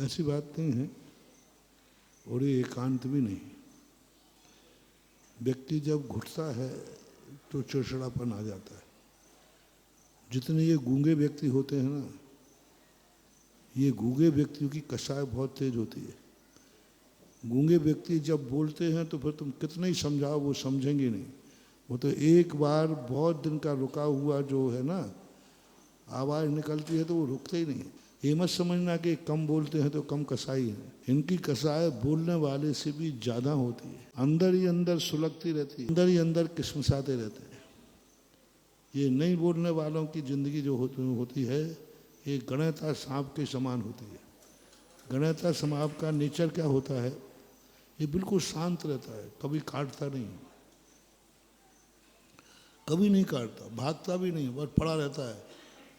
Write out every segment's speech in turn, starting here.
ऐसी बात नहीं है और ये एकांत भी नहीं। व्यक्ति जब घुटता है तो चिड़चिड़ापन आ जाता है। जितने ये गूंगे व्यक्ति होते हैं ना, ये गूंगे व्यक्तियों की कसाय बहुत तेज होती है। गूंगे व्यक्ति जब बोलते हैं तो फिर तुम कितना ही समझाओ वो समझेंगे नहीं। वो तो एक बार बहुत दिन का रुका हुआ जो है ना आवाज़ निकलती है तो वो रुकते ही नहीं है। ये मत समझना कि कम बोलते हैं तो कम कसाई हैं। इनकी कसाय बोलने वाले से भी ज़्यादा होती है। अंदर ही अंदर सुलगती रहती है, अंदर ही अंदर किस्मसाते रहते हैं। ये नहीं बोलने वालों की ज़िंदगी जो होती है ये गणेता सांप के समान होती है। गणेता सांप का नेचर क्या होता है, ये बिल्कुल शांत रहता है, कभी काटता नहीं, कभी नहीं काटता, भागता भी नहीं, बस पड़ा रहता है।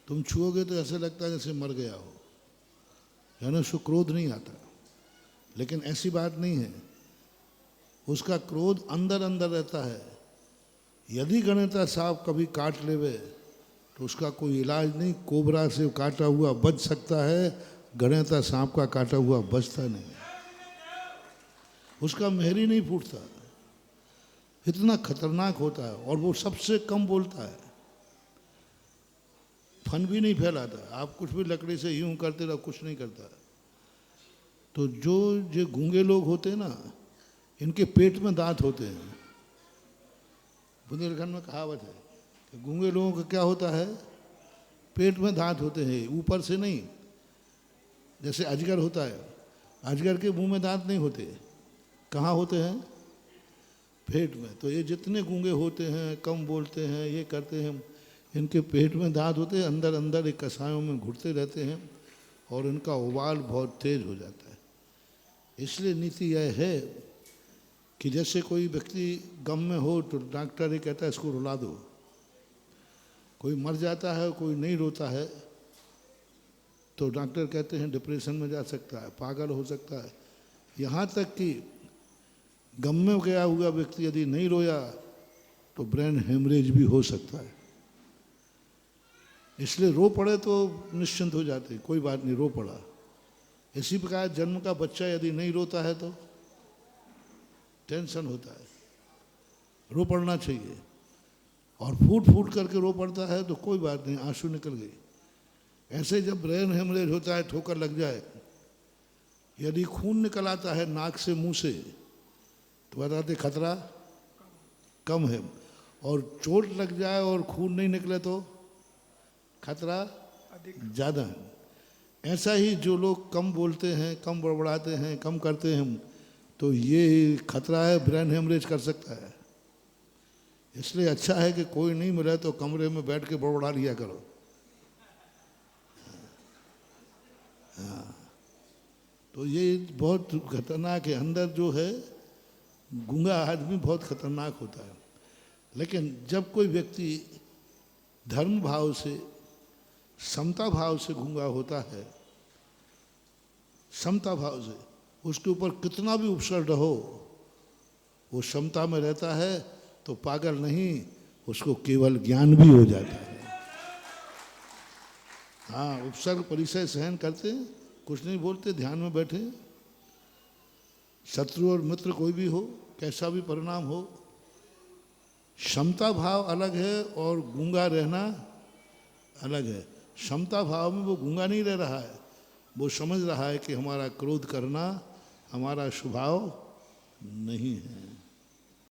तुम छुओगे तो ऐसे लगता है जैसे मर गया हो, यानी उसको क्रोध नहीं आता। लेकिन ऐसी बात नहीं है, उसका क्रोध अंदर अंदर रहता है। यदि गणेता सांप कभी काट लेवे तो उसका कोई इलाज नहीं। कोबरा से काटा हुआ बच सकता है, गणेता सांप का काटा हुआ बचता नहीं। उसका मेहर ही नहीं फूटता, इतना खतरनाक होता है। और वो सबसे कम बोलता है, फन भी नहीं फैलाता। आप कुछ भी लकड़ी से यूं करते रहो, कुछ नहीं करता। तो जो गूंगे लोग होते हैं ना, इनके पेट में दांत होते हैं। बुंदेलखंड में कहावत है कि गूंगे लोगों का क्या होता है, पेट में दांत होते हैं, ऊपर से नहीं। जैसे अजगर होता है, अजगर के मुंह में दांत नहीं होते, कहाँ होते हैं, पेट में। तो ये जितने गूंगे होते हैं, कम बोलते हैं, ये करते हैं, इनके पेट में दांत होते हैं, अंदर अंदर एक कसायों में घुटते रहते हैं और इनका उबाल बहुत तेज हो जाता है। इसलिए नीति यह है कि जैसे कोई व्यक्ति गम में हो तो डॉक्टर ये कहता है इसको रुला दो। कोई मर जाता है, कोई नहीं रोता है, तो डॉक्टर कहते हैं डिप्रेशन में जा सकता है, पागल हो सकता है। यहाँ तक कि गम में गया हुआ व्यक्ति यदि नहीं रोया तो ब्रेन हेमरेज भी हो सकता है। इसलिए रो पड़े तो निश्चिंत हो जाते, कोई बात नहीं, रो पड़ा। इसी प्रकार जन्म का बच्चा यदि नहीं रोता है तो टेंशन होता है, रो पड़ना चाहिए। और फूट फूट करके रो पड़ता है तो कोई बात नहीं, आंसू निकल गई। ऐसे जब ब्रेन हेमरेज होता है, ठोकर लग जाए, यदि खून निकल आता है नाक से मुंह से तो बताते खतरा कम है। और चोट लग जाए और खून नहीं निकले तो खतरा ज़्यादा है। ऐसा ही जो लोग कम बोलते हैं, कम बड़बड़ाते हैं, कम करते हैं, तो ये खतरा है, ब्रेन हेमरेज कर सकता है। इसलिए अच्छा है कि कोई नहीं मिले तो कमरे में बैठ के बड़बड़ा लिया करो। हाँ, तो ये बहुत खतरनाक है। अंदर जो है गूंगा आदमी बहुत खतरनाक होता है। लेकिन जब कोई व्यक्ति धर्म भाव से, समता भाव से गूंगा होता है, समता भाव से, उसके ऊपर कितना भी उपसर्ग हो, वो समता में रहता है तो पागल नहीं, उसको केवल ज्ञान भी हो जाता है। हाँ, उपसर्ग परिचय सहन करते, कुछ नहीं बोलते, ध्यान में बैठे। शत्रु और मित्र कोई भी हो, कैसा भी परिणाम हो, क्षमता भाव अलग है और गूंगा रहना अलग है। क्षमता भाव में वो गूंगा नहीं रह रहा है, वो समझ रहा है कि हमारा क्रोध करना हमारा स्वभाव नहीं है।